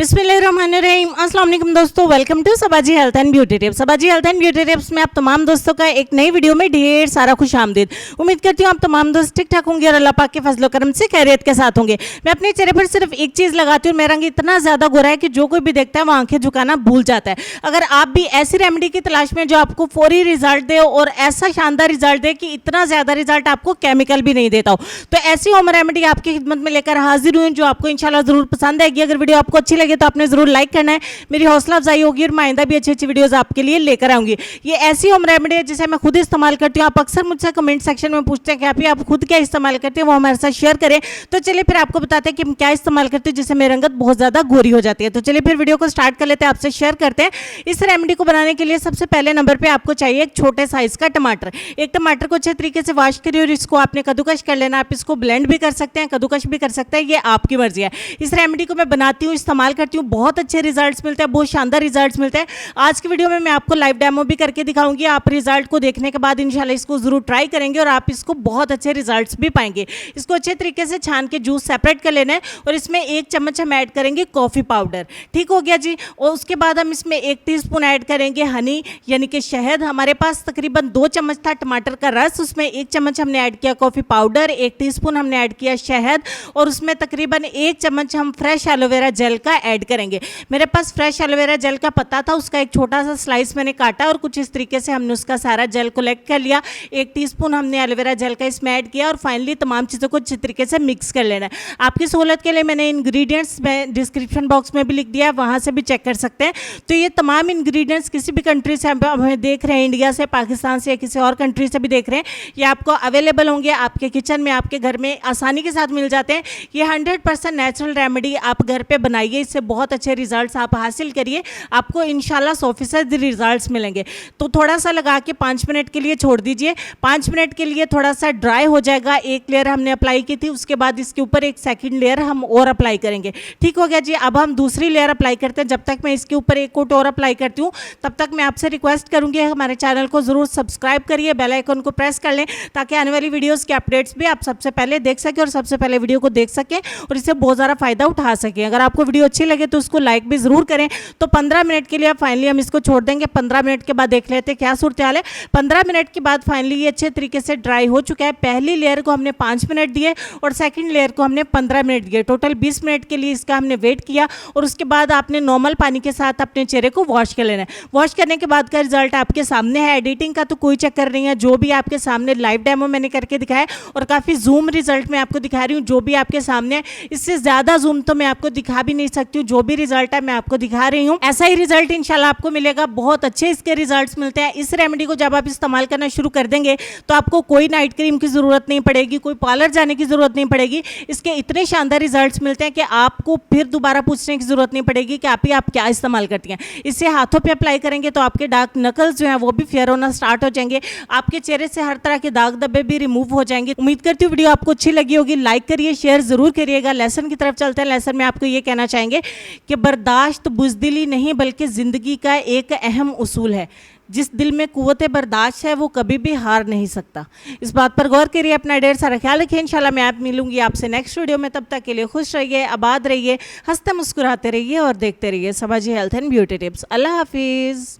बिस्मिल्लाहिर्रहमानिर्रहीम। अस्सलाम वालेकुम दोस्तों, welcome to Sabaji health and beauty tips. Sabaji health and beauty tips में आप तमाम दोस्तों का एक नई वीडियो में ढेर सारा खुश आमदीद। उम्मीद करती हूँ आप तमाम दोस्त ठीक ठाक होंगे और अल्लाह पाक के फजलो करम से खैरियत के साथ होंगे। मैं अपने चेहरे पर सिर्फ एक चीज़ लगाती हूँ, मेरा रंग इतना ज़्यादा गोरा है कि जो कोई भी देखता है वो आंखें झुकाना भूल जाता है। अगर आप भी ऐसी रेमेडी की तलाश में जो आपको फौरी रिजल्ट दे और ऐसा शानदार रिजल्ट दे कि इतना ज़्यादा रिजल्ट आपको केमिकल भी नहीं देता हो, तो ऐसी होम रेमेडी आपकी खिदमत में लेकर हाजिर हुई जो आपको इंशाल्लाह ज़रूर पसंद आएगी। अगर वीडियो आपको अच्छी लगे तो आपने ज़रूर लाइक करना है, मेरी हौसला अफजाई होगी और मैं आइंदा भी अच्छी अच्छी वीडियोस आपके लिए लेकर आऊंगी। ये ऐसी होम रेमेडी है जिसे मैं खुद इस्तेमाल करती हूँ। आप अक्सर मुझसे कमेंट सेक्शन में पूछते हैं कि आप खुद क्या इस्तेमाल करते हैं, वो हमारे साथ शेयर करें। तो चलिए फिर आपको बताते हैं कि हम क्या इस्तेमाल करते हैं जिससे मेरी रंगत बहुत ज़्यादा गोरी हो जाती है। तो चलिए फिर वीडियो को स्टार्ट कर लेते हैं, आपसे शेयर करते हैं। इस रेमेडी को बनाने के लिए सबसे पहले नंबर पर आपको चाहिए एक छोटे साइज का टमाटर। एक टमाटर को अच्छे तरीके से वॉश करिए और इसको आपने कद्दूकश कर लेना। आप इसको ब्लेंड भी कर सकते हैं, कद्दूकश भी कर सकते हैं, ये आपकी मर्जी है। इस रेमेडी को मैं बनाती हूँ, इस्तेमाल करती हूँ, बहुत अच्छे रिजल्ट्स मिलते हैं, बहुत शानदार रिजल्ट्स मिलते हैं। आज की वीडियो में मैं आपको लाइव डेमो भी करके दिखाऊंगी। आप रिजल्ट को देखने के बाद इंशाल्लाह इसको जरूर ट्राई करेंगे और आप इसको बहुत अच्छे रिजल्ट्स भी पाएंगे। इसको अच्छे तरीके से छान के जूस सेपरेट कर लेना है और इसमें 1 चम्मच हम ऐड करेंगे कॉफ़ी पाउडर। ठीक हो गया जी। और उसके बाद हम इसमें 1 टीस्पून ऐड करेंगे हनी यानी कि शहद। हमारे पास तकरीबन 2 चम्मच था टमाटर का रस, उसमें 1 चम्मच हमने ऐड किया कॉफ़ी पाउडर, 1 टीस्पून हमने ऐड किया शहद और उसमें तकरीबन 1 चम्मच हम फ्रेश एलोवेरा जेल का ऐड करेंगे। मेरे पास फ्रेश एलोवेरा जेल का पत्ता था, उसका एक छोटा सा स्लाइस मैंने काटा और कुछ इस तरीके से हमने उसका सारा जेल कलेक्ट कर लिया। 1 टीस्पून हमने एलोवेरा जेल का इसमें ऐड किया और फाइनली तमाम चीज़ों को अच्छी तरीके से मिक्स कर लेना है। आपकी सहूलत के लिए मैंने इंग्रेडिएंट्स में डिस्क्रिप्शन बॉक्स में भी लिख दिया है, वहाँ से भी चेक कर सकते हैं। तो ये तमाम इंग्रेडिएंट्स किसी भी कंट्री से हमें देख रहे हैं, इंडिया से, पाकिस्तान से या किसी और कंट्री से भी देख रहे हैं, ये आपको अवेलेबल होंगे आपके किचन में, आपके घर में आसानी के साथ मिल जाते हैं। ये 100% नेचुरल रेमेडी आप घर पे बनाइए, इससे बहुत अच्छे रिजल्ट्स आप हासिल करिए, आपको इंशाल्लाह 100% रिजल्ट्स मिलेंगे। तो थोड़ा सा लगा के 5 मिनट के लिए छोड़ दीजिए। 5 मिनट के लिए थोड़ा सा ड्राई हो जाएगा। एक लेयर हमने अप्लाई की थी, उसके बाद इसके ऊपर एक सेकंड लेयर हम और अप्लाई करेंगे। ठीक हो गया जी। अब हम दूसरी लेयर अप्लाई करते हैं। जब तक मैं इसके ऊपर एक कोट और अप्लाई करती हूँ तब तक मैं आपसे रिक्वेस्ट करूँगी हमारे चैनल को ज़रूर सब्सक्राइब करिए, बेल आइकन को प्रेस कर लें ताकि आने वाली वीडियोज़ के अपडेट्स भी आप सबसे पहले देख सकें और सबसे पहले वीडियो को देख सकें और इससे बहुत ज़्यादा फ़ायदा उठा सकें। अगर आपको वीडियो अच्छी लगे तो उसको लाइक भी ज़रूर करें। तो 15 मिनट के लिए फाइनली हम इसको छोड़ देंगे। 15 मिनट के बाद देख लेते हैं क्या सूरत हाल है। 15 मिनट के बाद फाइनली ये अच्छे तरीके से ड्राई हो चुका है। पहली लेयर को हमने 5 मिनट दिए और सेकंड लेयर को हमने 15 मिनट दिए। टोटल 20 मिनट के लिए इसका हमने वेट किया और उसके बाद आपने नॉर्मल पानी के साथ अपने चेहरे को वॉश कर लेना है। वॉश करने के बाद का रिजल्ट आपके सामने है। एडिटिंग का तो कोई चक्कर नहीं है, जो भी आपके सामने लाइव डेमो मैंने करके दिखाया और काफ़ी जूम रिजल्ट मैं आपको दिखा रही हूँ, जो भी आपके सामने है। इससे ज़्यादा जूम तो मैं आपको दिखा भी नहीं सकती हूँ। जो भी रिजल्ट है मैं आपको दिखा रही हूँ, ऐसा ही रिजल्ट इंशाल्लाह आपको मिलेगा। बहुत अच्छे इसके रिजल्ट्स मिलते हैं। इस रेमेडी को जब आप इस्तेमाल करना शुरू कर देंगे तो आपको कोई नाइट क्रीम की ज़रूरत नहीं पड़ेगी, कोई पार्लर जाने की ज़रूरत नहीं पड़ेगी। इसके इतने शानदार रिजल्ट्स मिलते हैं कि आपको फिर दोबारा पूछने की ज़रूरत नहीं पड़ेगी कि आप क्या इस्तेमाल करती हैं। इससे हाथों पे अप्लाई करेंगे तो आपके डार्क नकल्स जो हैं वो भी फेयर होना स्टार्ट हो जाएंगे। आपके चेहरे से हर तरह के दाग धब्बे भी रिमूव हो जाएंगे। उम्मीद करती हूँ वीडियो आपको अच्छी लगी होगी। लाइक करिए, शेयर ज़रूर करिएगा। लेसन की तरफ चलते हैं। लेसन में आपको ये कहना चाहेंगे कि बर्दाश्त बुज़दिली नहीं बल्कि ज़िंदगी का एक अहम उसूल है। जिस दिल में कुव्वत बर्दाश्त है वो कभी भी हार नहीं सकता। इस बात पर गौर करिए, अपना ढेर सारा ख्याल रखिए। इंशाल्लाह मैं आप मिलूंगी आपसे नेक्स्ट वीडियो में। तब तक के लिए खुश रहिए, आबाद रहिए, हंसते मुस्कुराते रहिए और देखते रहिए सबाजी हेल्थ एंड ब्यूटी टिप्स। अल्लाह हाफिज़।